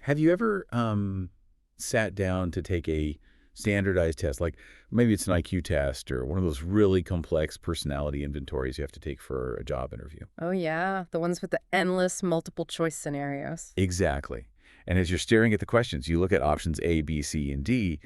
Have you ever sat down to take a standardized test, like maybe it's an IQ test or one of those really complex personality inventories you have to take for a job interview? Oh, yeah. The ones with the endless multiple choice scenarios. Exactly. And as you're staring at the questions, you look at options A, B, C, and D,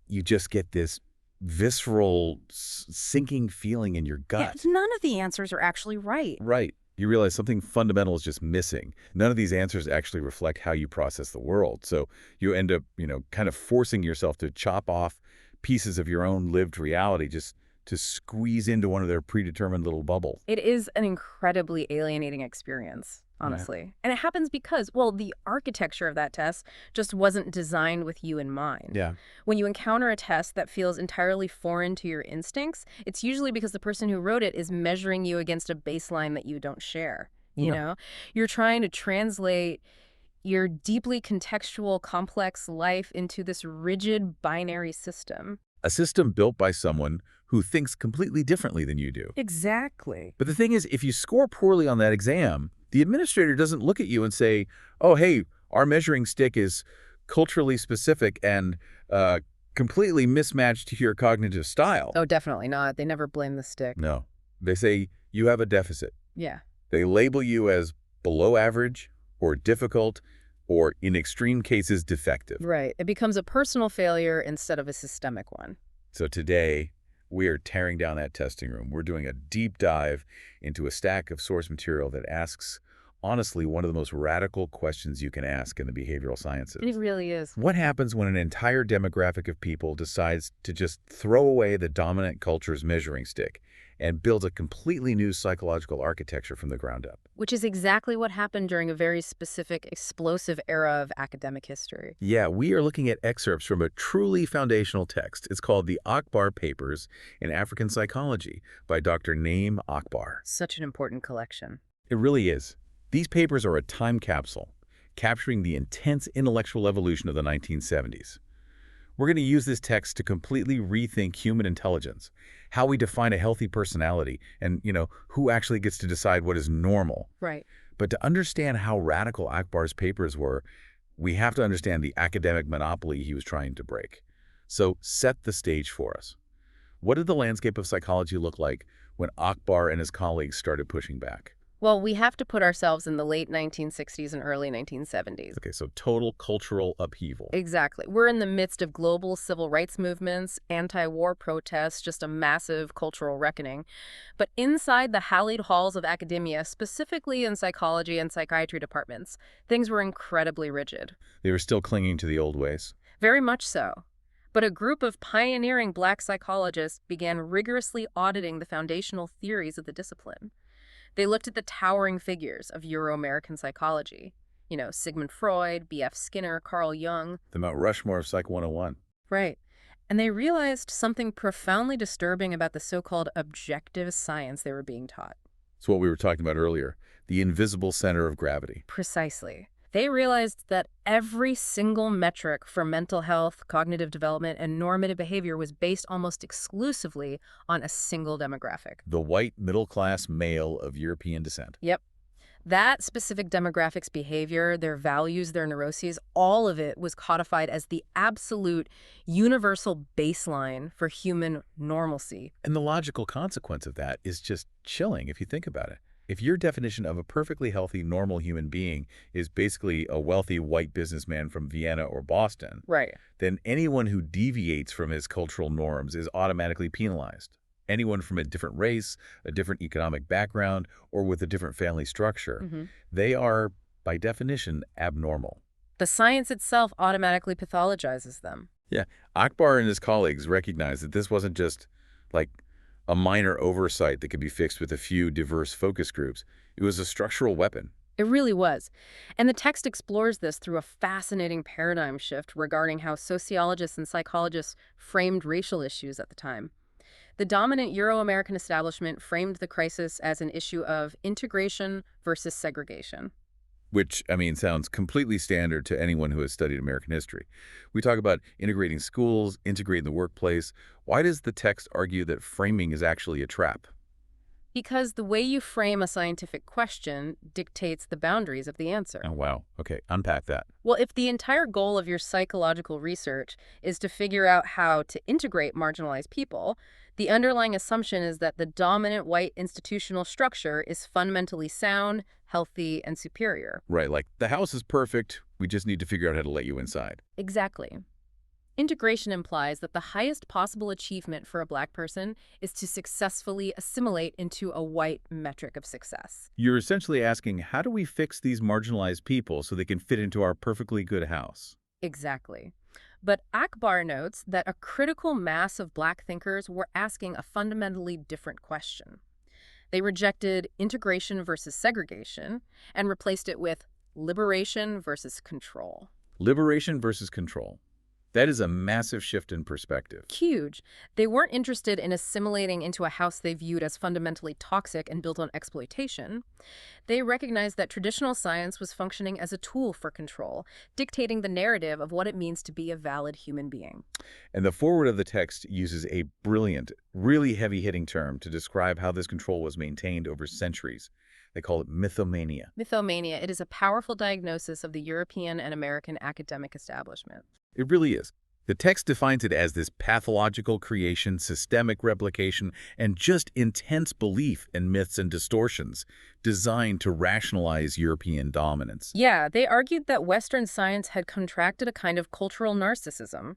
you just get this visceral sinking feeling in your Yeah, gut. none of the answers are actually right. Right. You realize something fundamental is just missing. None of these answers actually reflect how you process the world. So you end up, kind of forcing yourself to chop off pieces of your own lived reality just to squeeze into one of their predetermined little bubbles. It is an incredibly alienating experience, Yeah. honestly. And it happens because, well, the architecture of that test just wasn't designed with you in mind. Yeah. When you encounter a test that feels entirely foreign to your instincts, it's usually because the person who wrote it is measuring you against a baseline that you don't share. You Yeah. know, you're trying to translate your deeply contextual, complex life into this rigid binary system. A system built by someone who thinks completely differently than you do. Exactly. But the thing is, if you score poorly on that exam, the administrator doesn't look at you and say, oh, hey, our measuring stick is culturally specific and completely mismatched to your cognitive style. Oh, definitely not. They never blame the stick. No. They say you have a deficit. Yeah. They label you as below average or difficult or, in extreme cases, defective. Right. It becomes a personal failure instead of a systemic one. So today, we are tearing down that testing room. We're doing a deep dive into a stack of source material that asks, honestly, one of the most radical questions you can ask in the behavioral sciences. It really is. What happens when an entire demographic of people decides to just throw away the dominant culture's measuring stick and build a completely new psychological architecture from the ground up? Which is exactly what happened during a very specific, explosive era of academic history. Yeah, we are looking at excerpts from a truly foundational text. It's called the Akbar Papers in African Psychology by Dr. Naim Akbar. Such an important collection. It really is. These papers are a time capsule, capturing the intense intellectual evolution of the 1970s. We're going to use this text to completely rethink human intelligence, how we define a healthy personality, and, who actually gets to decide what is normal. Right. But to understand how radical Akbar's papers were, we have to understand the academic monopoly he was trying to break. So set the stage for us. What did the landscape of psychology look like when Akbar and his colleagues started pushing back? Well, we have to put ourselves in the late 1960s and early 1970s. Okay, so total cultural upheaval. Exactly. We're in the midst of global civil rights movements, anti-war protests, just a massive cultural reckoning. But inside the hallowed halls of academia, specifically in psychology and psychiatry departments, things were incredibly rigid. They were still clinging to the old ways. Very much so. But a group of pioneering Black psychologists began rigorously auditing the foundational theories of the discipline. They looked at the towering figures of Euro-American psychology. Sigmund Freud, B.F. Skinner, Carl Jung. The Mount Rushmore of Psych 101. Right. And they realized something profoundly disturbing about the so-called objective science they were being taught. It's what we were talking about earlier, the invisible center of gravity. Precisely. They realized that every single metric for mental health, cognitive development, and normative behavior was based almost exclusively on a single demographic. The white middle-class male of European descent. Yep. That specific demographic's behavior, their values, their neuroses, all of it was codified as the absolute universal baseline for human normalcy. And the logical consequence of that is just chilling if you think about it. If your definition of a perfectly healthy, normal human being is basically a wealthy white businessman from Vienna or Boston, Right. then anyone who deviates from his cultural norms is automatically penalized. Anyone from a different race, a different economic background, or with a different family structure, they are, by definition, abnormal. The science itself automatically pathologizes them. Yeah, Akbar and his colleagues recognized that this wasn't just like a minor oversight that could be fixed with a few diverse focus groups. It was a structural weapon. It really was. And the text explores this through a fascinating paradigm shift regarding how sociologists and psychologists framed racial issues at the time. The dominant Euro-American establishment framed the crisis as an issue of integration versus segregation. Which, sounds completely standard to anyone who has studied American history. We talk about integrating schools, integrating the workplace. Why does the text argue that framing is actually a trap? Because the way you frame a scientific question dictates the boundaries of the answer. Oh, wow. Okay, unpack that. Well, if the entire goal of your psychological research is to figure out how to integrate marginalized people, the underlying assumption is that the dominant white institutional structure is fundamentally sound, healthy, and superior. Right, like, the house is perfect, we just need to figure out how to let you inside. Exactly. Integration implies that the highest possible achievement for a Black person is to successfully assimilate into a white metric of success. You're essentially asking, how do we fix these marginalized people so they can fit into our perfectly good house? Exactly. But Akbar notes that a critical mass of Black thinkers were asking a fundamentally different question. They rejected integration versus segregation and replaced it with liberation versus control. Liberation versus control. That is a massive shift in perspective. Huge. They weren't interested in assimilating into a house they viewed as fundamentally toxic and built on exploitation. They recognized that traditional science was functioning as a tool for control, dictating the narrative of what it means to be a valid human being. And the foreword of the text uses a brilliant, really heavy-hitting term to describe how this control was maintained over centuries. They call it mythomania. Mythomania, it is a powerful diagnosis of the European and American academic establishment. It really is. The text defines it as this pathological creation, systemic replication, and just intense belief in myths and distortions designed to rationalize European dominance. Yeah, they argued that Western science had contracted a kind of cultural narcissism,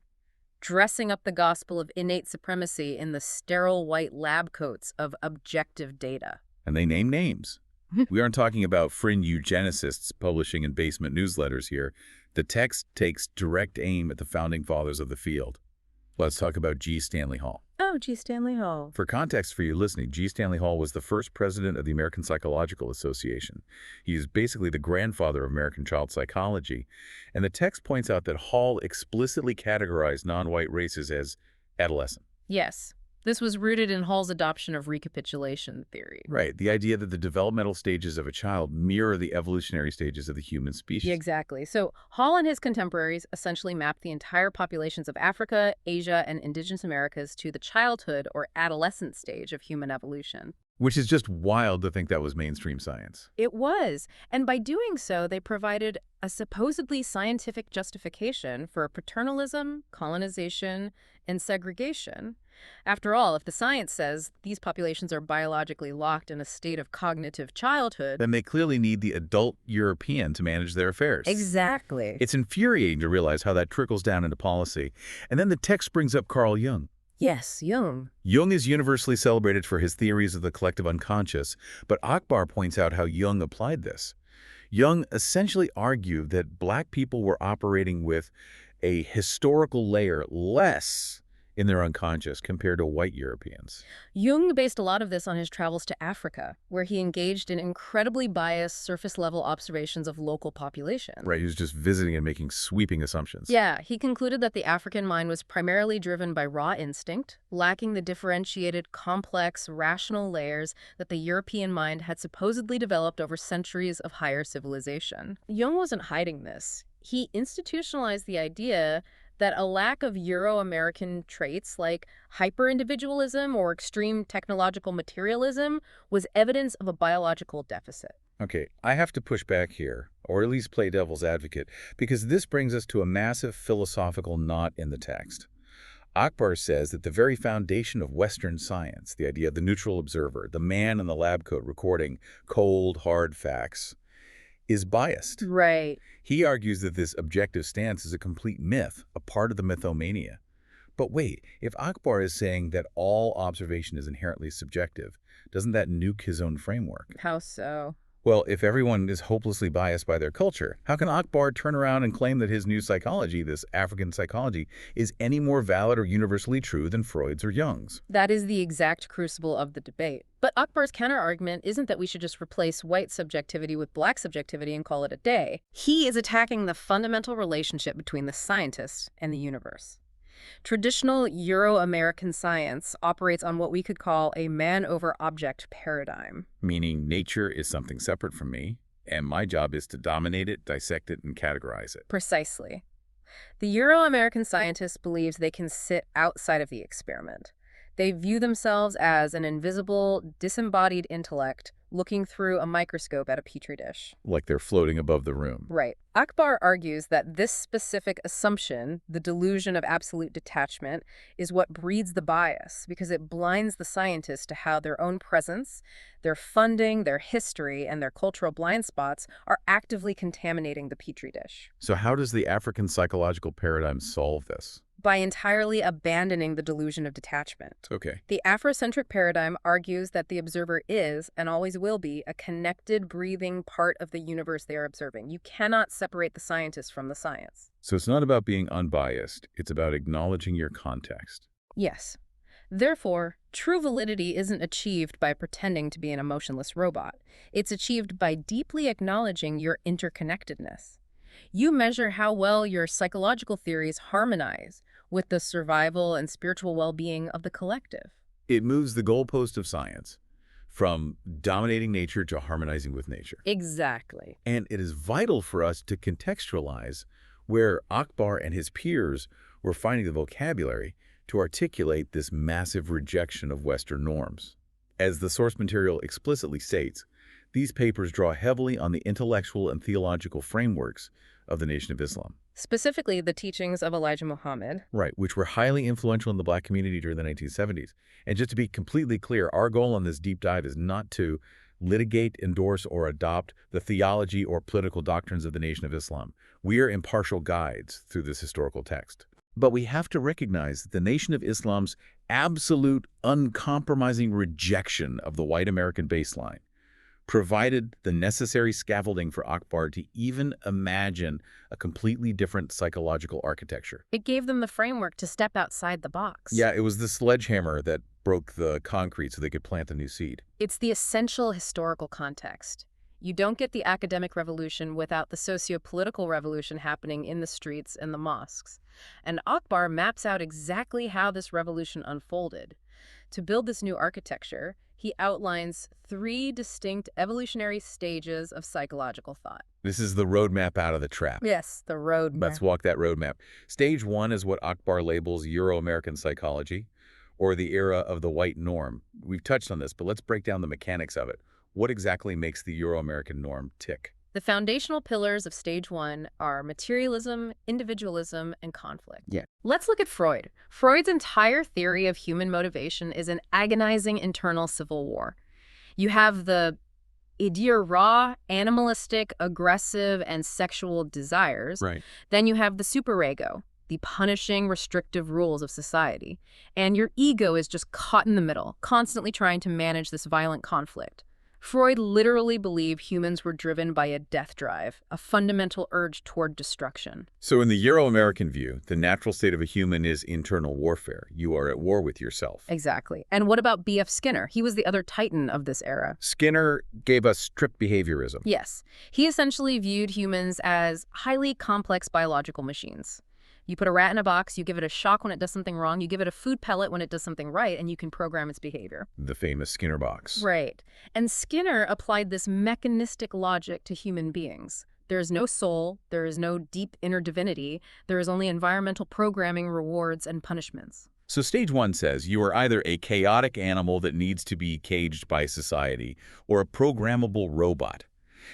dressing up the gospel of innate supremacy in the sterile white lab coats of objective data. And they name names. We aren't talking about fringe eugenicists publishing in basement newsletters here. The text takes direct aim at the founding fathers of the field. Let's talk about G. Stanley Hall. Oh, G. Stanley Hall. For context for you listening, G. Stanley Hall was the first president of the American Psychological Association. He is basically the grandfather of American child psychology. And the text points out that Hall explicitly categorized non-white races as adolescent. Yes. This was rooted in Hall's adoption of recapitulation theory. Right, the idea that the developmental stages of a child mirror the evolutionary stages of the human species. Yeah, exactly. So Hall and his contemporaries essentially mapped the entire populations of Africa, Asia, and indigenous Americas to the childhood or adolescent stage of human evolution. Which is just wild to think that was mainstream science. It was. And by doing so, they provided a supposedly scientific justification for paternalism, colonization, and segregation. After all, if the science says these populations are biologically locked in a state of cognitive childhood, Then they clearly need the adult European to manage their affairs. exactly. It's infuriating to realize how that trickles down into policy. And then the text brings up Carl Jung. Yes, Jung. Jung is universally celebrated for his theories of the collective unconscious, but Akbar points out how Jung applied this. Jung essentially argued that Black people were operating with a historical layer less in their unconscious compared to white Europeans. Jung based a lot of this on his travels to Africa, where he engaged in incredibly biased surface-level observations of local populations. Right, he was just visiting and making sweeping assumptions. Yeah, he concluded that the African mind was primarily driven by raw instinct, lacking the differentiated, complex, rational layers that the European mind had supposedly developed over centuries of higher civilization. Jung wasn't hiding this. He institutionalized the idea that a lack of Euro-American traits like hyper-individualism or extreme technological materialism was evidence of a biological deficit. Okay, I have to push back here, or at least play devil's advocate, because this brings us to a massive philosophical knot in the text. Akbar says that the very foundation of Western science, the idea of the neutral observer, the man in the lab coat recording cold, hard facts, is biased. Right. He argues that this objective stance is a complete myth, a part of the mythomania. But wait, if Akbar is saying that all observation is inherently subjective, doesn't that nuke his own framework? How so? Well, if everyone is hopelessly biased by their culture, how can Akbar turn around and claim that his new psychology, this African psychology, is any more valid or universally true than Freud's or Jung's? That is the exact crucible of the debate. But Akbar's counterargument isn't that we should just replace white subjectivity with Black subjectivity and call it a day. He is attacking the fundamental relationship between the scientist and the universe. Traditional Euro-American science operates on what we could call a man-over-object paradigm. Meaning nature is something separate from me, and my job is to dominate it, dissect it, and categorize it. Precisely. The Euro-American scientist believes they can sit outside of the experiment. They view themselves as an invisible, disembodied intellect looking through a microscope at a petri dish. Like they're floating above the room. Right. Akbar argues that this specific assumption, the delusion of absolute detachment, is what breeds the bias because it blinds the scientist to how their own presence, their funding, their history, and their cultural blind spots are actively contaminating the petri dish. So how does the African psychological paradigm solve this? By entirely abandoning the delusion of detachment. Okay. The Afrocentric paradigm argues that the observer is, and always will be, a connected, breathing part of the universe they are observing. You cannot separate the scientist from the science. So it's not about being unbiased. It's about acknowledging your context. Yes. Therefore, true validity isn't achieved by pretending to be an emotionless robot. It's achieved by deeply acknowledging your interconnectedness. You measure how well your psychological theories harmonize with the survival and spiritual well-being of the collective. It moves the goalpost of science from dominating nature to harmonizing with nature. Exactly. And it is vital for us to contextualize where Akbar and his peers were finding the vocabulary to articulate this massive rejection of Western norms. As the source material explicitly states, these papers draw heavily on the intellectual and theological frameworks of the Nation of Islam. Specifically, the teachings of Elijah Muhammad. Right, which were highly influential in the Black community during the 1970s. And just to be completely clear, our goal on this deep dive is not to litigate, endorse, or adopt the theology or political doctrines of the Nation of Islam. We are impartial guides through this historical text. But we have to recognize that the Nation of Islam's absolute, uncompromising rejection of the white American baseline provided the necessary scaffolding for Akbar to even imagine a completely different psychological architecture. It gave them the framework to step outside the box. Yeah, it was the sledgehammer that broke the concrete so they could plant the new seed. It's the essential historical context. You don't get the academic revolution without the socio-political revolution happening in the streets and the mosques. And Akbar maps out exactly how this revolution unfolded. To build this new architecture, he outlines 3 distinct evolutionary stages of psychological thought. This is the roadmap out of the trap. Yes, the roadmap. Let's walk that roadmap. Stage 1 is what Akbar labels Euro-American psychology, or the era of the white norm. We've touched on this, but let's break down the mechanics of it. What exactly makes the Euro-American norm tick? The foundational pillars of stage 1 are materialism, individualism, and conflict. Yeah. Let's look at Freud. Freud's entire theory of human motivation is an agonizing internal civil war. You have the raw, animalistic, aggressive, and sexual desires. Right. Then you have the superego, the punishing, restrictive rules of society. And your ego is just caught in the middle, constantly trying to manage this violent conflict. Freud literally believed humans were driven by a death drive, a fundamental urge toward destruction. So in the Euro-American view, the natural state of a human is internal warfare. You are at war with yourself. Exactly. And what about B.F. Skinner? He was the other titan of this era. Skinner gave us strict behaviorism. Yes. He essentially viewed humans as highly complex biological machines. You put a rat in a box, you give it a shock when it does something wrong, you give it a food pellet when it does something right, and you can program its behavior. The famous Skinner box. Right. And Skinner applied this mechanistic logic to human beings. There is no soul, there is no deep inner divinity, there is only environmental programming, rewards, and punishments. So stage 1 says you are either a chaotic animal that needs to be caged by society or a programmable robot.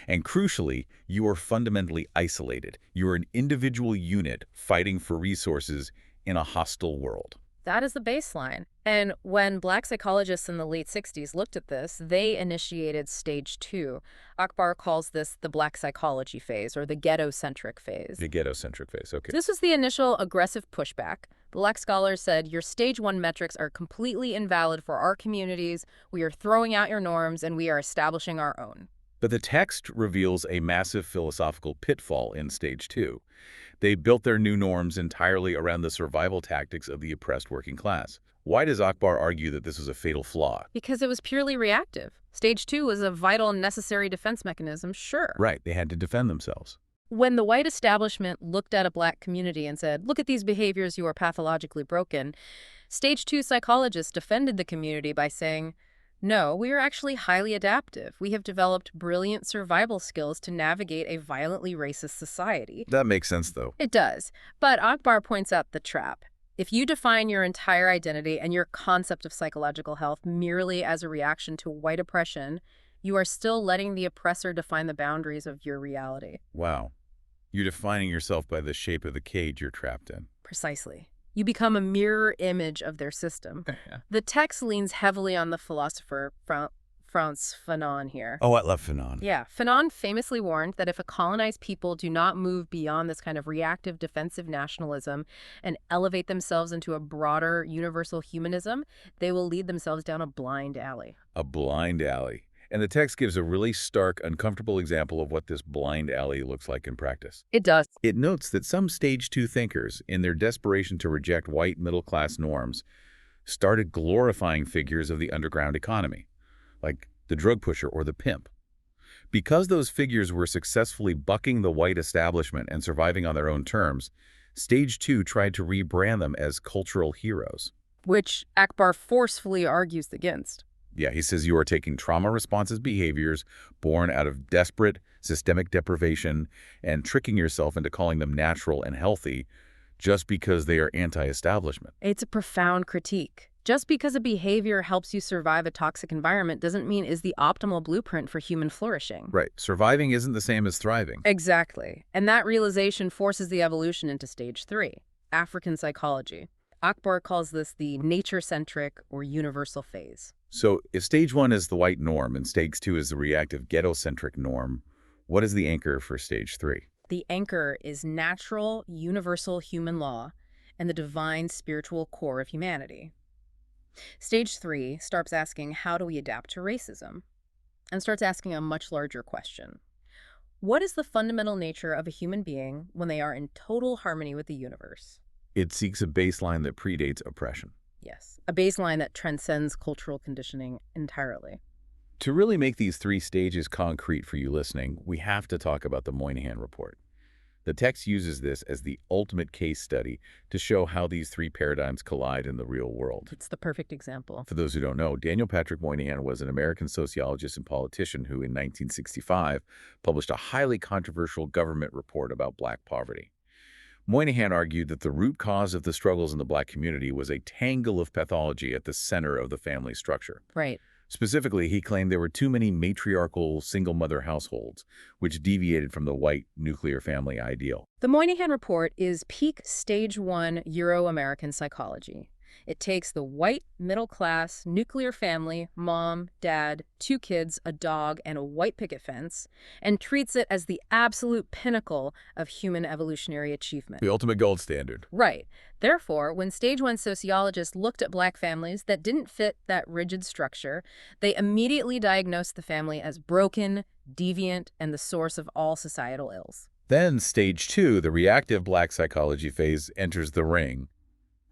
And crucially, you are fundamentally isolated. You are an individual unit fighting for resources in a hostile world. That is the baseline. And when Black psychologists in the late 60s looked at this, they initiated stage 2. Akbar calls this the Black psychology phase, or the ghetto-centric phase. The ghetto-centric phase, okay. This was the initial aggressive pushback. Black scholars said, your stage 1 metrics are completely invalid for our communities, we are throwing out your norms, and we are establishing our own. But the text reveals a massive philosophical pitfall in stage 2. They built their new norms entirely around the survival tactics of the oppressed working class. Why does Akbar argue that this was a fatal flaw? Because it was purely reactive. Stage 2 was a vital and necessary defense mechanism, sure. Right, they had to defend themselves. When the white establishment looked at a Black community and said, look at these behaviors, you are pathologically broken, stage 2 psychologists defended the community by saying, no, we are actually highly adaptive. We have developed brilliant survival skills to navigate a violently racist society. That makes sense, though. It does. But Akbar points out the trap. If you define your entire identity and your concept of psychological health merely as a reaction to white oppression, you are still letting the oppressor define the boundaries of your reality. Wow. You're defining yourself by the shape of the cage you're trapped in. Precisely. You become a mirror image of their system. Yeah. The text leans heavily on the philosopher Frantz Fanon here. Oh, I love Fanon. Yeah, Fanon famously warned that if a colonized people do not move beyond this kind of reactive defensive nationalism and elevate themselves into a broader universal humanism, they will lead themselves down a blind alley. A blind alley. And the text gives a really stark, uncomfortable example of what this blind alley looks like in practice. It does. It notes that some Stage 2 thinkers, in their desperation to reject white middle-class norms, started glorifying figures of the underground economy, like the drug pusher or the pimp. Because those figures were successfully bucking the white establishment and surviving on their own terms, Stage 2 tried to rebrand them as cultural heroes. Which Akbar forcefully argues against. Yeah, he says you are taking trauma-responsive behaviors born out of desperate, systemic deprivation and tricking yourself into calling them natural and healthy just because they are anti-establishment. It's a profound critique. Just because a behavior helps you survive a toxic environment doesn't mean is the optimal blueprint for human flourishing. Right. Surviving isn't the same as thriving. Exactly. And that realization forces the evolution into Stage 3, African psychology. Akbar calls this the nature-centric or universal phase. So if Stage 1 is the white norm and Stage 2 is the reactive ghetto-centric norm, what is the anchor for Stage 3? The anchor is natural, universal human law and the divine spiritual core of humanity. Stage 3 starts asking, how do we adapt to racism? And starts asking a much larger question. What is the fundamental nature of a human being when they are in total harmony with the universe? It seeks a baseline that predates oppression. Yes, a baseline that transcends cultural conditioning entirely. To really make these three stages concrete for you listening, we have to talk about the Moynihan Report. The text uses this as the ultimate case study to show how these three paradigms collide in the real world. It's the perfect example. For those who don't know, Daniel Patrick Moynihan was an American sociologist and politician who, in 1965, published a highly controversial government report about Black poverty. Moynihan argued that the root cause of the struggles in the Black community was a tangle of pathology at the center of the family structure. Right. Specifically, he claimed there were too many matriarchal single-mother households, which deviated from the white nuclear family ideal. The Moynihan Report is peak Stage 1 Euro-American psychology. It takes the white, middle-class, nuclear family, mom, dad, 2 kids, a dog, and a white picket fence, and treats it as the absolute pinnacle of human evolutionary achievement. The ultimate gold standard. Right. Therefore, when Stage 1 sociologists looked at Black families that didn't fit that rigid structure, they immediately diagnosed the family as broken, deviant, and the source of all societal ills. Then Stage 2, the reactive Black psychology phase, enters the ring.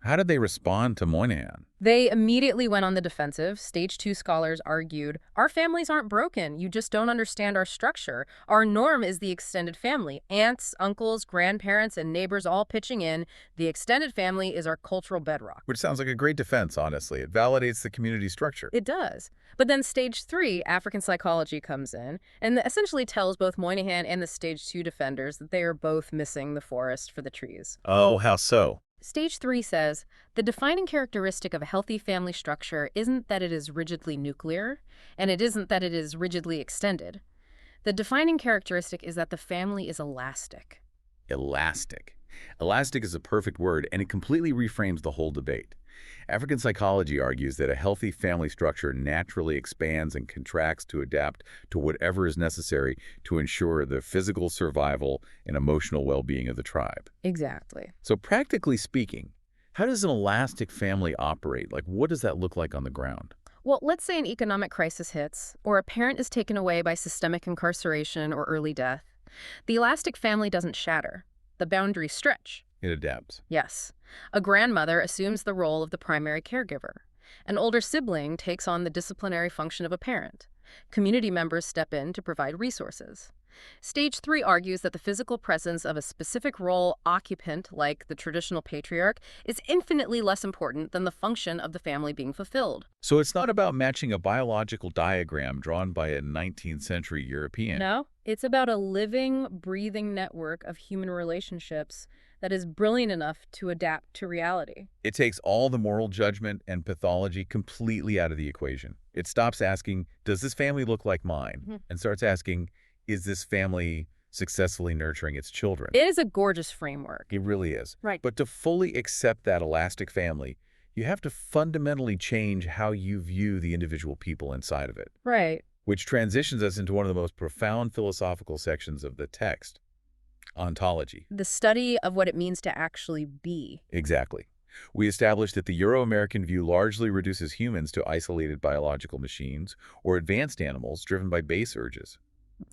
How did they respond to Moynihan? They immediately went on the defensive. Stage 2 scholars argued, our families aren't broken. You just don't understand our structure. Our norm is the extended family. Aunts, uncles, grandparents, and neighbors all pitching in. The extended family is our cultural bedrock. Which sounds like a great defense, honestly. It validates the community structure. It does. But then Stage 3, African psychology, comes in and essentially tells both Moynihan and the Stage 2 defenders that they are both missing the forest for the trees. Oh, how so? Stage 3 says, the defining characteristic of a healthy family structure isn't that it is rigidly nuclear, and it isn't that it is rigidly extended. The defining characteristic is that the family is elastic. Elastic. Elastic is a perfect word, and it completely reframes the whole debate. African psychology argues that a healthy family structure naturally expands and contracts to adapt to whatever is necessary to ensure the physical survival and emotional well-being of the tribe. Exactly. So practically speaking, how does an elastic family operate? Like, what does that look like on the ground? Well, let's say an economic crisis hits, or a parent is taken away by systemic incarceration or early death. The elastic family doesn't shatter. The boundaries stretch. It adapts. Yes. A grandmother assumes the role of the primary caregiver. An older sibling takes on the disciplinary function of a parent. Community members step in to provide resources. Stage 3 argues that the physical presence of a specific role occupant, like the traditional patriarch, is infinitely less important than the function of the family being fulfilled. So it's not about matching a biological diagram drawn by a 19th century European. No, it's about a living, breathing network of human relationships that is brilliant enough to adapt to reality. It takes all the moral judgment and pathology completely out of the equation. It stops asking, does this family look like mine? Mhm. And starts asking, is this family successfully nurturing its children? It is a gorgeous framework. It really is. Right. But to fully accept that elastic family, you have to fundamentally change how you view the individual people inside of it, Right. which transitions us into one of the most profound philosophical sections of the text, ontology. The study of what it means to actually be. Exactly. We established that the Euro-American view largely reduces humans to isolated biological machines or advanced animals driven by base urges.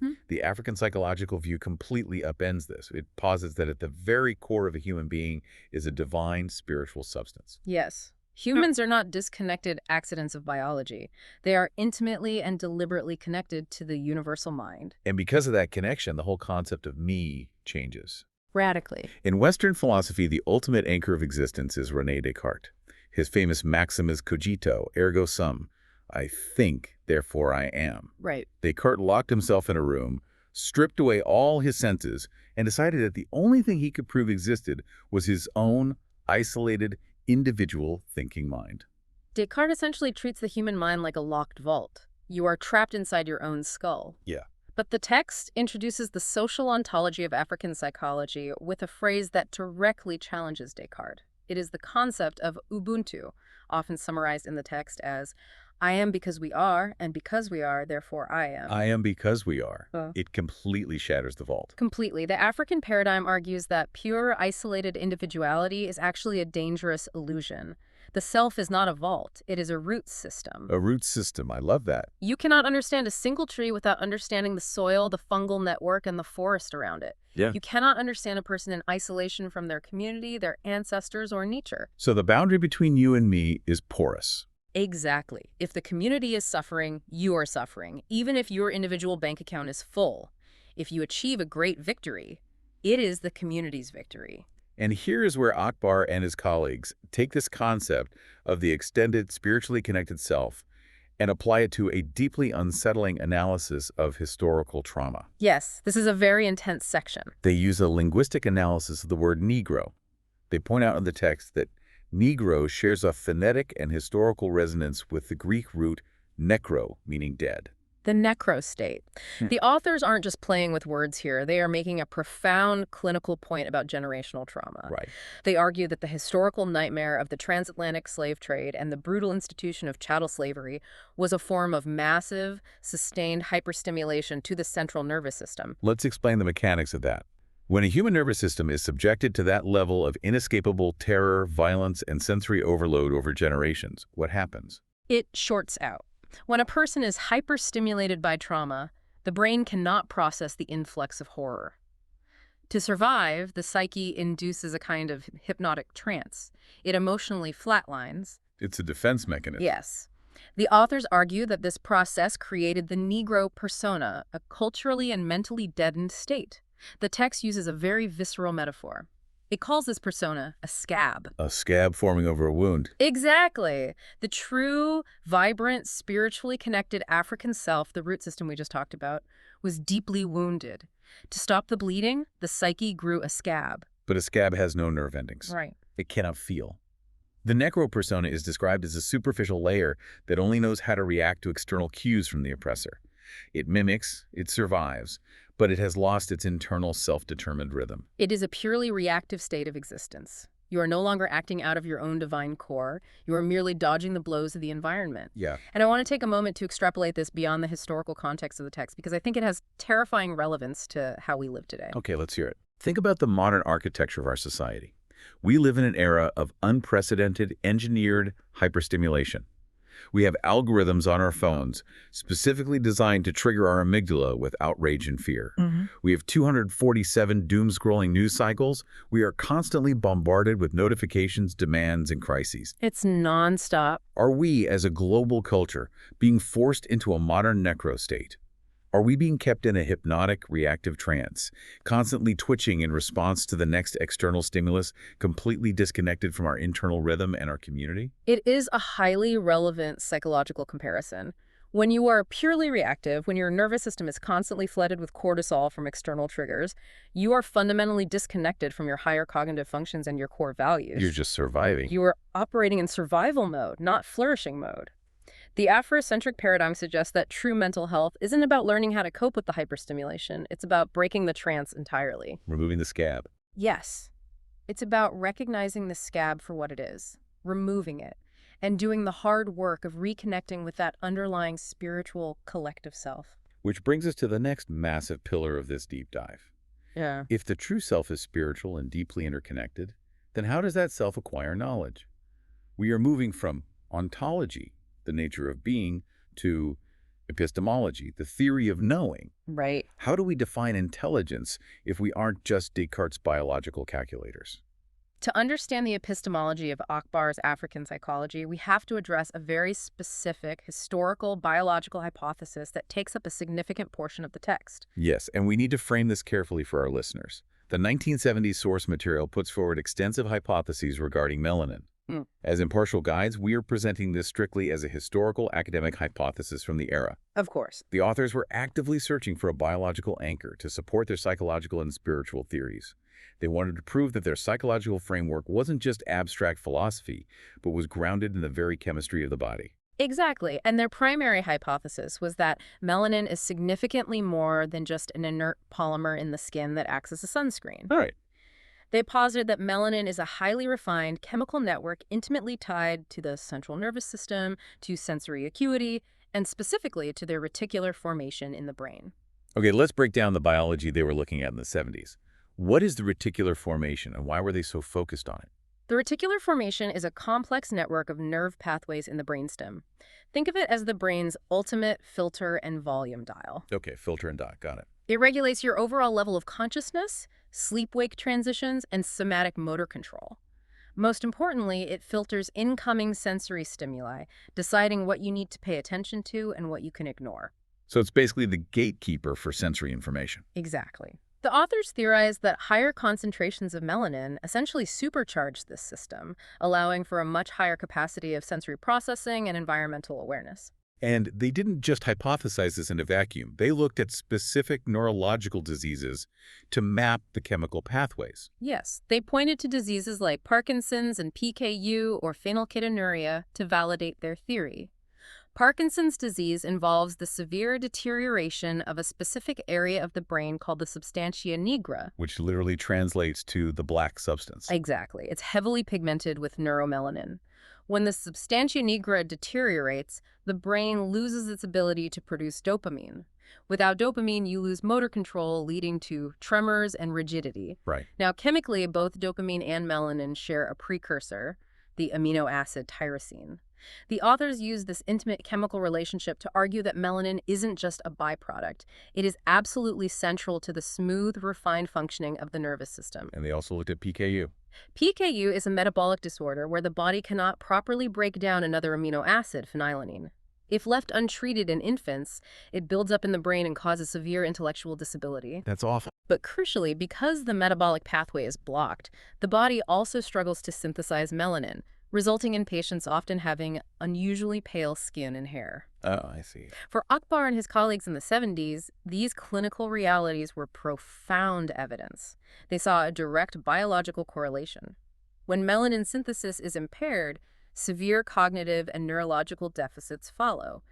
Mhm. The African psychological view completely upends this. It posits that at the very core of a human being is a divine spiritual substance. Yes. Humans are not disconnected accidents of biology. They are intimately and deliberately connected to the universal mind. And because of that connection, the whole concept of me changes. Radically. In Western philosophy, the ultimate anchor of existence is René Descartes. His famous maxim is cogito, ergo sum. I think, therefore I am. Right. Descartes locked himself in a room, stripped away all his senses, and decided that the only thing he could prove existed was his own isolated, individual thinking mind. Descartes essentially treats the human mind like a locked vault. You are trapped inside your own skull. Yeah. But the text introduces the social ontology of African psychology with a phrase that directly challenges Descartes. It is the concept of Ubuntu, often summarized in the text as, I am because we are, and because we are, therefore I am. I am because we are. It completely shatters the vault. Completely. The African paradigm argues that pure, isolated individuality is actually a dangerous illusion. The self is not a vault. It is a root system. A root system. I love that. You cannot understand a single tree without understanding the soil, the fungal network, and the forest around it. Yeah. You cannot understand a person in isolation from their community, their ancestors, or nature. So the boundary between you and me is porous. Exactly. If the community is suffering, you are suffering, even if your individual bank account is full. If you achieve a great victory, it is the community's victory. And here is where Akbar and his colleagues take this concept of the extended, spiritually connected self and apply it to a deeply unsettling analysis of historical trauma. Yes, this is a very intense section. They use a linguistic analysis of the word Negro. They point out in the text that Negro shares a phonetic and historical resonance with the Greek root nekro, meaning dead. The necro state. The authors aren't just playing with words here. They are making a profound clinical point about generational trauma. Right. They argue that the historical nightmare of the transatlantic slave trade and the brutal institution of chattel slavery was a form of massive, sustained hyperstimulation to the central nervous system. Let's explain the mechanics of that. When a human nervous system is subjected to that level of inescapable terror, violence, and sensory overload over generations, what happens? It shorts out. When a person is hyperstimulated by trauma, the brain cannot process the influx of horror. To survive, the psyche induces a kind of hypnotic trance. It emotionally flatlines. It's a defense mechanism. Yes. The authors argue that this process created the Negro persona, a culturally and mentally deadened state. The text uses a very visceral metaphor. It calls this persona a scab. A scab forming over a wound. Exactly. The true, vibrant, spiritually connected African self, the root system we just talked about, was deeply wounded. To stop the bleeding, the psyche grew a scab. But a scab has no nerve endings. Right. It cannot feel. The necro persona is described as a superficial layer that only knows how to react to external cues from the oppressor. It mimics, it survives, but it has lost its internal self-determined rhythm. It is a purely reactive state of existence. You are no longer acting out of your own divine core. You are merely dodging the blows of the environment. Yeah. And I want to take a moment to extrapolate this beyond the historical context of the text because I think it has terrifying relevance to how we live today. Okay, let's hear it. Think about the modern architecture of our society. We live in an era of unprecedented, engineered hyperstimulation. We have algorithms on our phones specifically designed to trigger our amygdala with outrage and fear. We have 247 doom-scrolling news cycles. We are constantly bombarded with notifications, demands, and crises. It's nonstop. Are we, as a global culture, being forced into a modern necro state? Are we being kept in a hypnotic, reactive trance, constantly twitching in response to the next external stimulus, completely disconnected from our internal rhythm and our community? It is a highly relevant psychological comparison. When you are purely reactive, when your nervous system is constantly flooded with cortisol from external triggers, you are fundamentally disconnected from your higher cognitive functions and your core You're values. just surviving. You are operating in survival mode, not flourishing mode. The Afrocentric paradigm suggests that true mental health isn't about learning how to cope with the hyperstimulation. It's about breaking the trance entirely. Removing the scab. Yes, it's about recognizing the scab for what it is, removing it, and doing the hard work of reconnecting with that underlying spiritual collective self. Which brings us to the next massive pillar of this deep dive. Yeah. If the true self is spiritual and deeply interconnected, then how does that self acquire knowledge? We are moving from ontology, the nature of being, to epistemology, the theory of knowing. Right. How do we define intelligence if we aren't just Descartes' biological calculators? To understand the epistemology of Akbar's African psychology, we have to address a very specific historical biological hypothesis that takes up a significant portion of the text. Yes, and we need to frame this carefully for our listeners. The 1970s source material puts forward extensive hypotheses regarding melanin. As impartial guides, we are presenting this strictly as a historical academic hypothesis from the era. Of course. The authors were actively searching for a biological anchor to support their psychological and spiritual theories. They wanted to prove that their psychological framework wasn't just abstract philosophy, but was grounded in the very chemistry of the body. Exactly. And their primary hypothesis was that melanin is significantly more than just an inert polymer in the skin that acts as a sunscreen. All right. They posited that melanin is a highly refined chemical network intimately tied to the central nervous system, to sensory acuity, and specifically to their reticular formation in the brain. Okay, let's break down the biology they were looking at in the 70s. What is the reticular formation, and why were they so focused on it? The reticular formation is a complex network of nerve pathways in the brainstem. Think of it as the brain's ultimate filter and volume dial. Okay, filter and dot, got it. It regulates your overall level of consciousness, sleep-wake transitions, and somatic motor control. Most importantly, it filters incoming sensory stimuli, deciding what you need to pay attention to and what you can ignore. So it's basically the gatekeeper for sensory information. Exactly. The authors theorize that higher concentrations of melanin essentially supercharge this system, allowing for a much higher capacity of sensory processing and environmental awareness. And they didn't just hypothesize this in a vacuum. They looked at specific neurological diseases to map the chemical pathways. Yes, they pointed to diseases like Parkinson's and PKU or phenylketonuria to validate their theory. Parkinson's disease involves the severe deterioration of a specific area of the brain called the substantia nigra. Which literally translates to the black substance. Exactly. It's heavily pigmented with neuromelanin. When the substantia nigra deteriorates, the brain loses its ability to produce dopamine. Without dopamine, you lose motor control, leading to tremors and rigidity. Right. Now, chemically, both dopamine and melanin share a precursor, the amino acid tyrosine. The authors use this intimate chemical relationship to argue that melanin isn't just a byproduct. It is absolutely central to the smooth, refined functioning of the nervous system. And they also looked at PKU. PKU is a metabolic disorder where the body cannot properly break down another amino acid, phenylalanine. If left untreated in infants, it builds up in the brain and causes severe intellectual disability. That's awful. But crucially, because the metabolic pathway is blocked, the body also struggles to synthesize melanin, resulting in patients often having unusually pale skin and hair. Oh, I see. For Akbar and his colleagues in the 70s, these clinical realities were profound evidence. They saw a direct biological correlation. When melanin synthesis is impaired, severe cognitive and neurological deficits follow.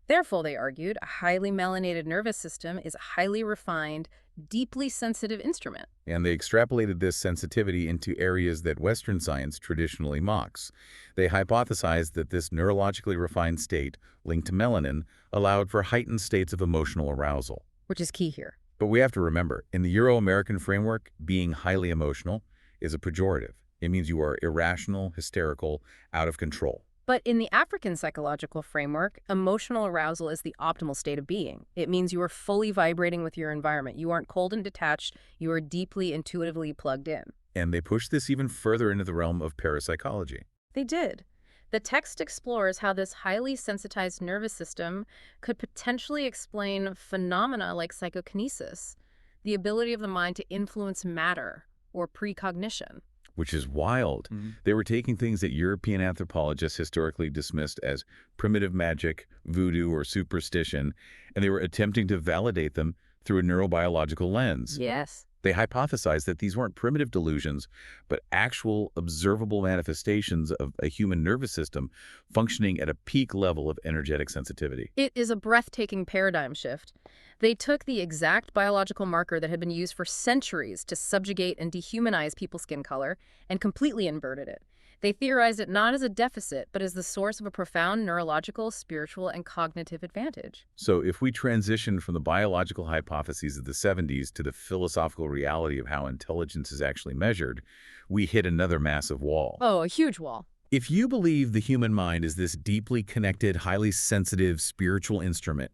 Therefore, they argued, a highly melanated nervous system is a highly refined, deeply sensitive instrument. And they extrapolated this sensitivity into areas that Western science traditionally mocks. They hypothesized that this neurologically refined state, linked to melanin, allowed for heightened states of emotional arousal. Which is key here. But we have to remember, in the Euro-American framework, being highly emotional is a pejorative. It means you are irrational, hysterical, out of control. But in the African psychological framework, emotional arousal is the optimal state of being. It means you are fully vibrating with your environment. You aren't cold and detached. You are deeply intuitively plugged in. And they pushed this even further into the realm of parapsychology. They did. The text explores how this highly sensitized nervous system could potentially explain phenomena like psychokinesis, the ability of the mind to influence matter or precognition. which is wild. They were taking things that European anthropologists historically dismissed as primitive magic, voodoo, or superstition, and they were attempting to validate them through a neurobiological lens. Yes. They hypothesized that these weren't primitive delusions, but actual observable manifestations of a human nervous system functioning at a peak level of energetic sensitivity. It is a breathtaking paradigm shift. They took the exact biological marker that had been used for centuries to subjugate and dehumanize people's skin color and completely inverted it. They theorized it not as a deficit, but as the source of a profound neurological, spiritual, and cognitive advantage. So if we transition from the biological hypotheses of the 70s to the philosophical reality of how intelligence is actually measured, we hit another massive wall. Oh, a huge wall. If you believe the human mind is this deeply connected, highly sensitive, spiritual instrument,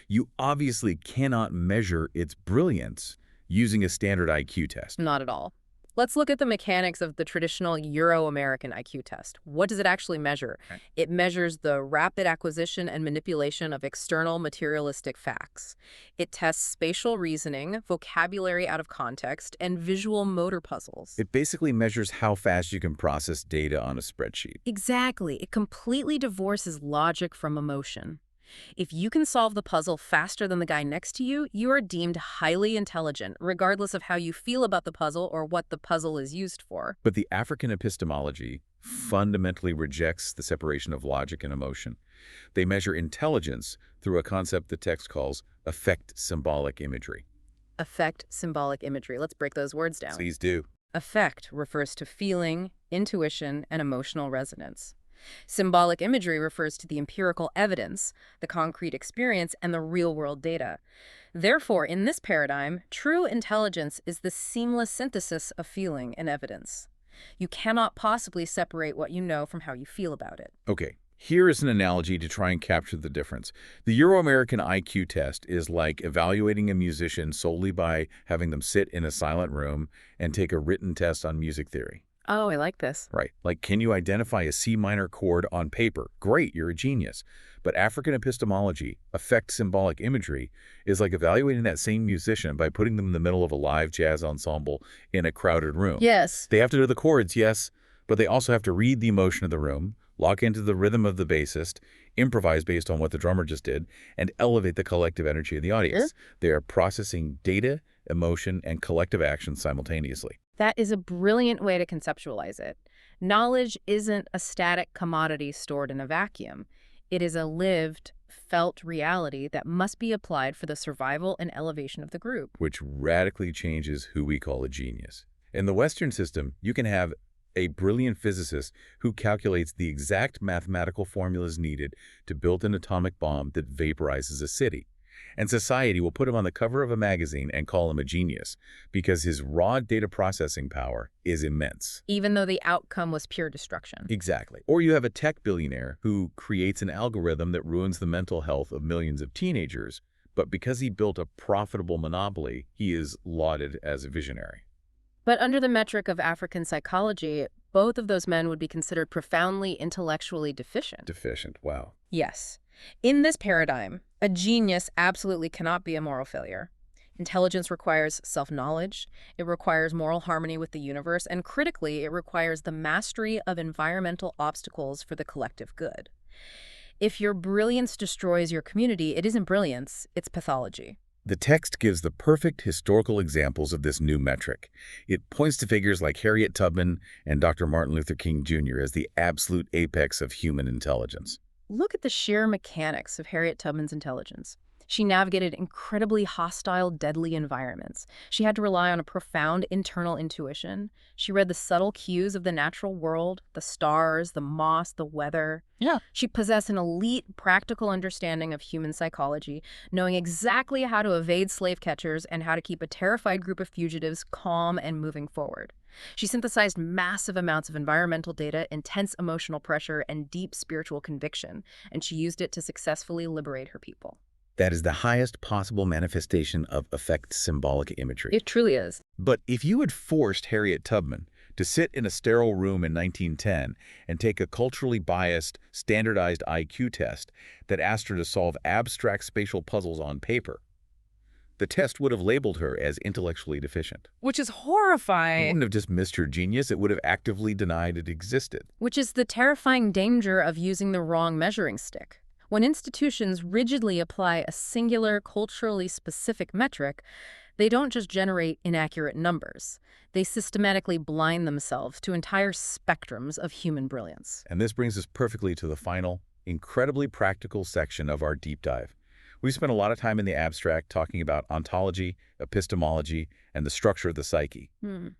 you obviously cannot measure its brilliance using a standard IQ test. Not at all. Let's look at the mechanics of the traditional Euro-American IQ test. What does it actually measure? Okay. It measures the rapid acquisition and manipulation of external materialistic facts. It tests spatial reasoning, vocabulary out of context, and visual motor puzzles. It basically measures how fast you can process data on a spreadsheet. Exactly. It completely divorces logic from emotion. If you can solve the puzzle faster than the guy next to you, you are deemed highly intelligent, regardless of how you feel about the puzzle or what the puzzle is used for. But the African epistemology fundamentally rejects the separation of logic and emotion. They measure intelligence through a concept the text calls affect-symbolic imagery. Affect-symbolic imagery. Let's break those words down. Please do. Affect refers to feeling, intuition, and emotional resonance. Symbolic imagery refers to the empirical evidence, the concrete experience, and the real-world data. Therefore, in this paradigm, true intelligence is the seamless synthesis of feeling and evidence. You cannot possibly separate what you know from how you feel about it. Okay, here is an analogy to try and capture the difference. The Euro-American IQ test is like evaluating a musician solely by having them sit in a silent room and take a written test on music theory. Oh, I like this. Right. Like, can you identify a C minor chord on paper? Great, you're a genius. But African epistemology, affect-symbolic imagery, is like evaluating that same musician by putting them in the middle of a live jazz ensemble in a crowded room. Yes. They have to know the chords, yes, but they also have to read the emotion of the room, lock into the rhythm of the bassist, improvise based on what the drummer just did, and elevate the collective energy of the audience. They are processing data, emotion, and collective action simultaneously. That is a brilliant way to conceptualize it. Knowledge isn't a static commodity stored in a vacuum. It is a lived, felt reality that must be applied for the survival and elevation of the group. Which radically changes who we call a genius. In the Western system, you can have a brilliant physicist who calculates the exact mathematical formulas needed to build an atomic bomb that vaporizes a city. And society will put him on the cover of a magazine and call him a genius because his raw data processing power is immense. Even though the outcome was pure destruction. Exactly. Or you have a tech billionaire who creates an algorithm that ruins the mental health of millions of teenagers, but because he built a profitable monopoly, he is lauded as a visionary. But under the metric of African psychology, both of those men would be considered profoundly intellectually deficient. Deficient, wow. Yes. In this paradigm, a genius absolutely cannot be a moral failure. Intelligence requires self-knowledge, it requires moral harmony with the universe, and critically, it requires the mastery of environmental obstacles for the collective good. If your brilliance destroys your community, it isn't brilliance, it's pathology. The text gives the perfect historical examples of this new metric. It points to figures like Harriet Tubman and Dr. Martin Luther King Jr. as the absolute apex of human intelligence. Look at the sheer mechanics of Harriet Tubman's intelligence. She navigated incredibly hostile, deadly environments. She had to rely on a profound internal intuition. She read the subtle cues of the natural world, the stars, the moss, the weather. Yeah. She possessed an elite, practical understanding of human psychology, knowing exactly how to evade slave catchers and how to keep a terrified group of fugitives calm and moving forward. She synthesized massive amounts of environmental data, intense emotional pressure, and deep spiritual conviction, and she used it to successfully liberate her people. That is the highest possible manifestation of affect-symbolic imagery. It truly is. But if you had forced Harriet Tubman to sit in a sterile room in 1910 and take a culturally biased, standardized IQ test that asked her to solve abstract spatial puzzles on paper, The test would have labeled her as intellectually deficient. Which is It horrifying. wouldn't have dismissed her genius, it would have actively denied it existed. Which is the terrifying danger of using the wrong measuring stick. When institutions rigidly apply a singular, culturally specific metric, they don't just generate inaccurate numbers. They systematically blind themselves to entire spectrums of human brilliance. And this brings us perfectly to the final, incredibly practical section of our deep dive. We've spent a lot of time in the abstract talking about ontology, epistemology, and the structure of the psyche.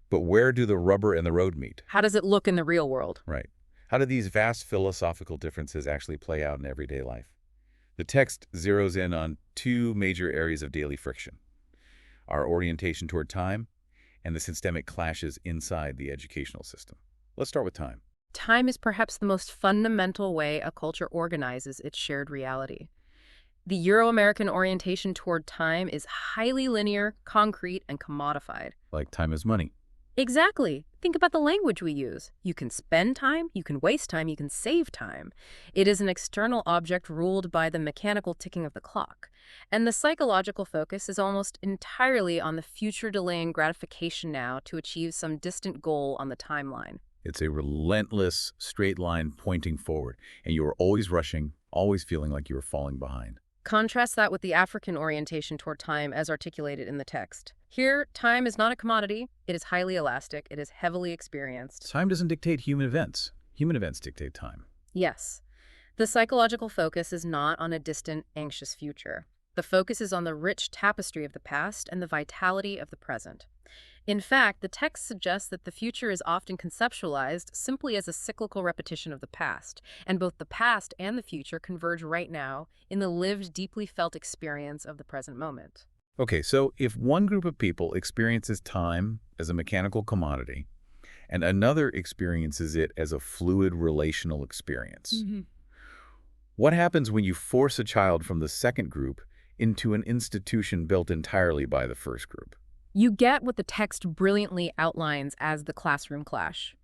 But where do the rubber and the road meet? How does it look in the real world? Right. How do these vast philosophical differences actually play out in everyday life? The text zeroes in on two major areas of daily friction: our orientation toward time and the systemic clashes inside the educational system. Let's start with time. Time is perhaps the most fundamental way a culture organizes its shared reality. The Euro-American orientation toward time is highly linear, concrete, and commodified. Like time is money. Exactly. Think about the language we use. You can spend time, you can waste time, you can save time. It is an external object ruled by the mechanical ticking of the clock. And the psychological focus is almost entirely on the future delaying gratification now to achieve some distant goal on the timeline. It's a relentless, straight line pointing forward, and you are always rushing, always feeling like you are falling behind. Contrast that with the African orientation toward time as articulated in the text. Here, time is not a commodity. It is highly elastic. It is heavily experienced. Time doesn't dictate human events. Human events dictate time. Yes. The psychological focus is not on a distant, anxious future. The focus is on the rich tapestry of the past and the vitality of the present. In fact, the text suggests that the future is often conceptualized simply as a cyclical repetition of the past, and both the past and the future converge right now in the lived, deeply felt experience of the present moment. Okay, so if one group of people experiences time as a mechanical commodity, and another experiences it as a fluid relational experience, what happens when you force a child from the second group into an institution built entirely by the first group? You get what the text brilliantly outlines as the classroom clash.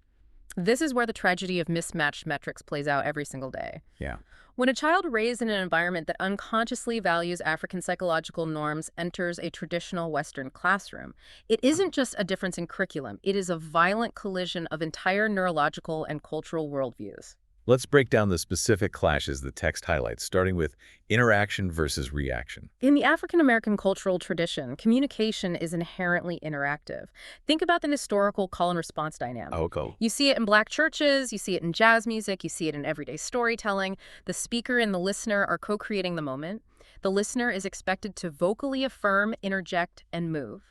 This is where the tragedy of mismatched metrics plays out every single day. Yeah. When a child raised in an environment that unconsciously values African psychological norms enters a traditional Western classroom, it isn't just a difference in curriculum. It is a violent collision of entire neurological and cultural worldviews. Let's break down the specific clashes the text highlights, starting with interaction versus reaction. In the African-American cultural tradition, communication is inherently interactive. Think about the historical call and response dynamic. Okay. You see it in Black churches, you see it in jazz music, you see it in everyday storytelling. The speaker and the listener are co-creating the moment. The listener is expected to vocally affirm, interject, and move.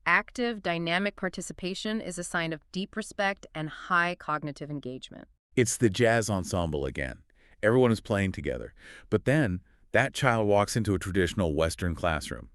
Active, dynamic participation is a sign of deep respect and high cognitive engagement. It's the jazz ensemble again. Everyone is playing together. But then, that child walks into a traditional Western classroom.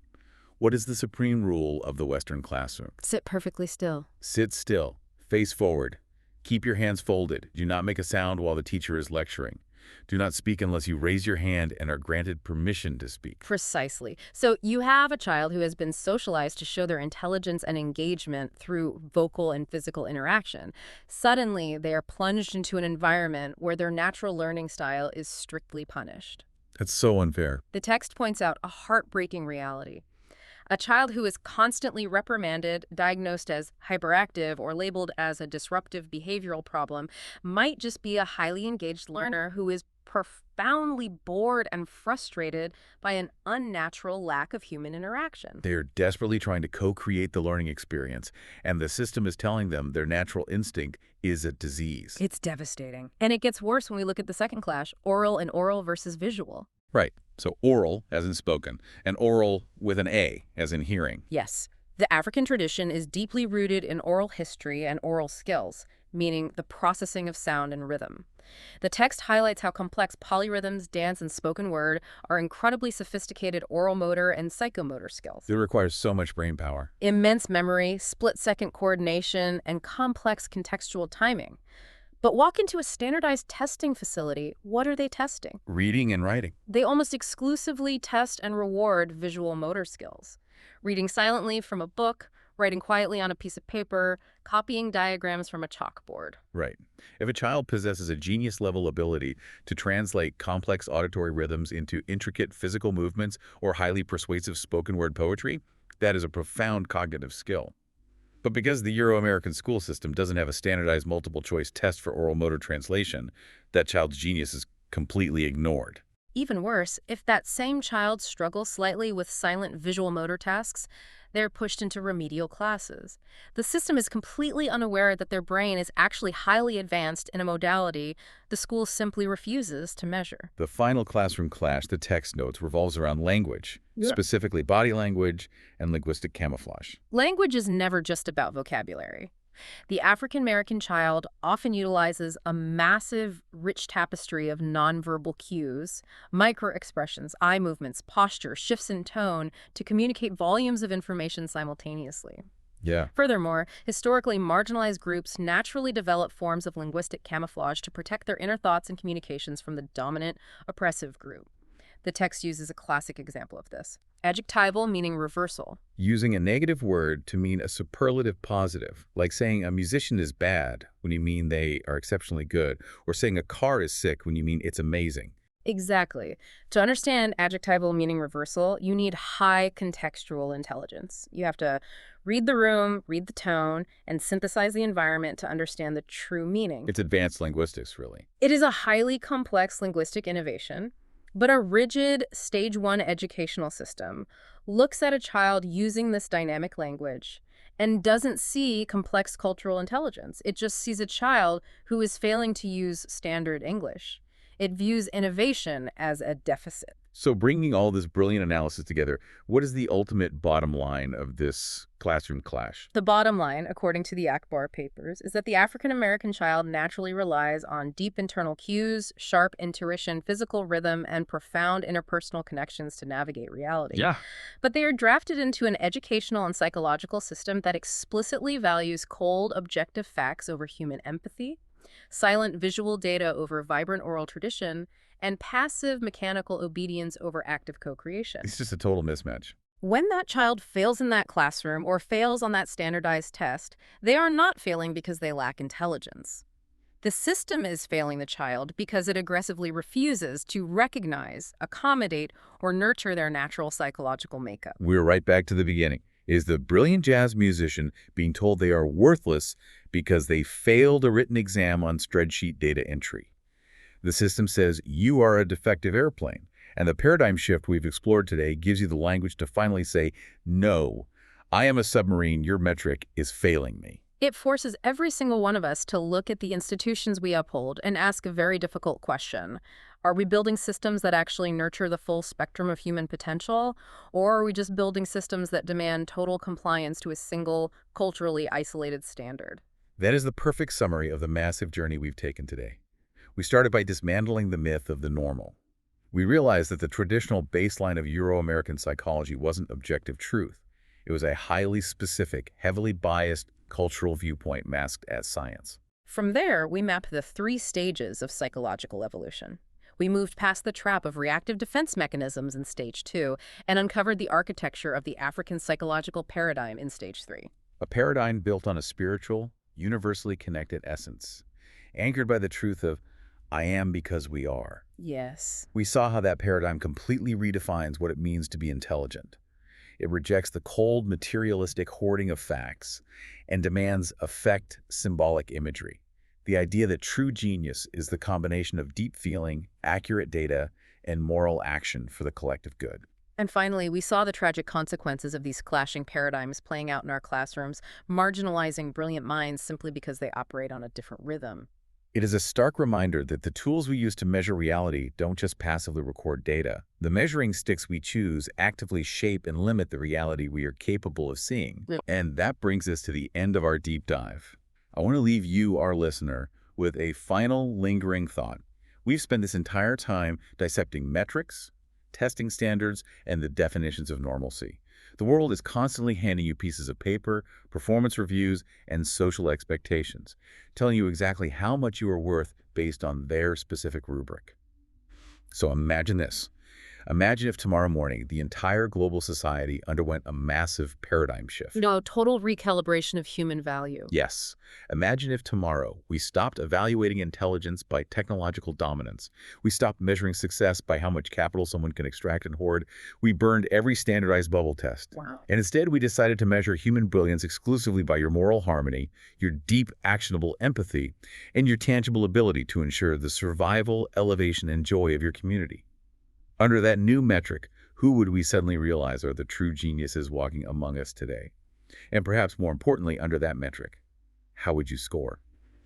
What is the supreme rule of the Western classroom? Sit perfectly still. Sit still. Face forward. Keep your hands folded. Do not make a sound while the teacher is lecturing. Do not speak unless you raise your hand and are granted permission to speak. Precisely. So you have a child who has been socialized to show their intelligence and engagement through vocal and physical interaction. Suddenly, they are plunged into an environment where their natural learning style is strictly punished. That's so unfair. The text points out a heartbreaking reality. A child who is constantly reprimanded, diagnosed as hyperactive, or labeled as a disruptive behavioral problem might just be a highly engaged learner who is profoundly bored and frustrated by an unnatural lack of human interaction. They are desperately trying to co-create the learning experience, and the system is telling them their natural instinct is a disease. It's devastating. And it gets worse when we look at the second clash, oral and oral versus visual. Right. So oral, as in spoken, and oral with an A, as in hearing. Yes. The African tradition is deeply rooted in oral history and oral skills, meaning the processing of sound and rhythm. The text highlights how complex polyrhythms, dance, and spoken word are incredibly sophisticated oral motor and psychomotor skills. It requires so much brain power. Immense memory, split-second coordination, and complex contextual timing. But walk into a standardized testing facility, what are they testing? Reading and writing. They almost exclusively test and reward visual motor skills. Reading silently from a book, writing quietly on a piece of paper, copying diagrams from a chalkboard. Right. If a child possesses a genius-level ability to translate complex auditory rhythms into intricate physical movements or highly persuasive spoken-word poetry, that is a profound cognitive skill. But because the Euro-American school system doesn't have a standardized multiple-choice test for oral motor translation, that child's genius is completely ignored. Even worse, if that same child struggles slightly with silent visual motor tasks, they're pushed into remedial classes. The system is completely unaware that their brain is actually highly advanced in a modality the school simply refuses to measure. The final classroom clash, the text notes, revolves around language, specifically body language and linguistic camouflage. Language is never just about vocabulary. The African American child often utilizes a massive, rich tapestry of nonverbal cues, micro-expressions, eye movements, posture, shifts in tone to communicate volumes of information simultaneously. Yeah. Furthermore, historically marginalized groups naturally develop forms of linguistic camouflage to protect their inner thoughts and communications from the dominant, oppressive group. The text uses a classic example of this. Adjectival meaning reversal. Using a negative word to mean a superlative positive, like saying a musician is bad when you mean they are exceptionally good, or saying a car is sick when you mean it's amazing. Exactly. To understand adjectival meaning reversal, you need high contextual intelligence. You have to read the room, read the tone, and synthesize the environment to understand the true meaning. It's advanced linguistics, really. It is a highly complex linguistic innovation, but a rigid stage 1 educational system looks at a child using this dynamic language and doesn't see complex cultural intelligence. It just sees a child who is failing to use standard English. It views innovation as a deficit. So bringing all this brilliant analysis together, what is the ultimate bottom line of this classroom clash? The bottom line, according to the Akbar papers, is that the African American child naturally relies on deep internal cues, sharp intuition, physical rhythm, and profound interpersonal connections to navigate reality. Yeah. But they are drafted into an educational and psychological system that explicitly values cold, objective facts over human empathy, silent visual data over vibrant oral tradition, and passive mechanical obedience over active co-creation. It's just a total mismatch. When that child fails in that classroom or fails on that standardized test, they are not failing because they lack intelligence. The system is failing the child because it aggressively refuses to recognize, accommodate, or nurture their natural psychological makeup. We're right back to the beginning. Is the brilliant jazz musician being told they are worthless because they failed a written exam on spreadsheet data entry? The system says you are a defective airplane, and the paradigm shift we've explored today gives you the language to finally say, no, I am a submarine, your metric is failing me. It forces every single one of us to look at the institutions we uphold and ask a very difficult question. Are we building systems that actually nurture the full spectrum of human potential, or are we just building systems that demand total compliance to a single, culturally isolated standard? That is the perfect summary of the massive journey we've taken today. We started by dismantling the myth of the normal. We realized that the traditional baseline of Euro-American psychology wasn't objective truth. It was a highly specific, heavily biased cultural viewpoint masked as science. From there, we mapped the 3 stages of psychological evolution. We moved past the trap of reactive defense mechanisms in Stage 2 and uncovered the architecture of the African psychological paradigm in Stage 3. A paradigm built on a spiritual, universally connected essence, anchored by the truth of, I am because we are. Yes. We saw how that paradigm completely redefines what it means to be intelligent. It rejects the cold, materialistic hoarding of facts and demands affect-symbolic imagery. The idea that true genius is the combination of deep feeling, accurate data, and moral action for the collective good. And finally, we saw the tragic consequences of these clashing paradigms playing out in our classrooms, marginalizing brilliant minds simply because they operate on a different rhythm. It is a stark reminder that the tools we use to measure reality don't just passively record data. The measuring sticks we choose actively shape and limit the reality we are capable of seeing. And that brings us to the end of our deep dive. I want to leave you, our listener, with a final lingering thought. We've spent this entire time dissecting metrics, testing standards, and the definitions of normalcy. The world is constantly handing you pieces of paper, performance reviews, and social expectations, telling you exactly how much you are worth based on their specific rubric. So imagine this. Imagine if tomorrow morning the entire global society underwent a massive paradigm shift. Total recalibration of human value. Yes. Imagine if tomorrow we stopped evaluating intelligence by technological dominance. We stopped measuring success by how much capital someone can extract and hoard. We burned every standardized bubble test. Wow. And instead, we decided to measure human brilliance exclusively by your moral harmony, your deep, actionable empathy, and your tangible ability to ensure the survival, elevation, and joy of your community. Under that new metric, who would we suddenly realize are the true geniuses walking among us today? And perhaps more importantly, under that metric, how would you score?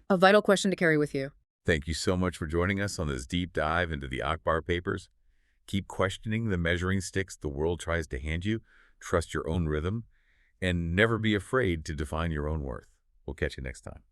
A vital question to carry with you. Thank you so much for joining us on this deep dive into the Akbar papers. Keep questioning the measuring sticks the world tries to hand you, trust your own rhythm, and never be afraid to define your own worth. We'll catch you next time.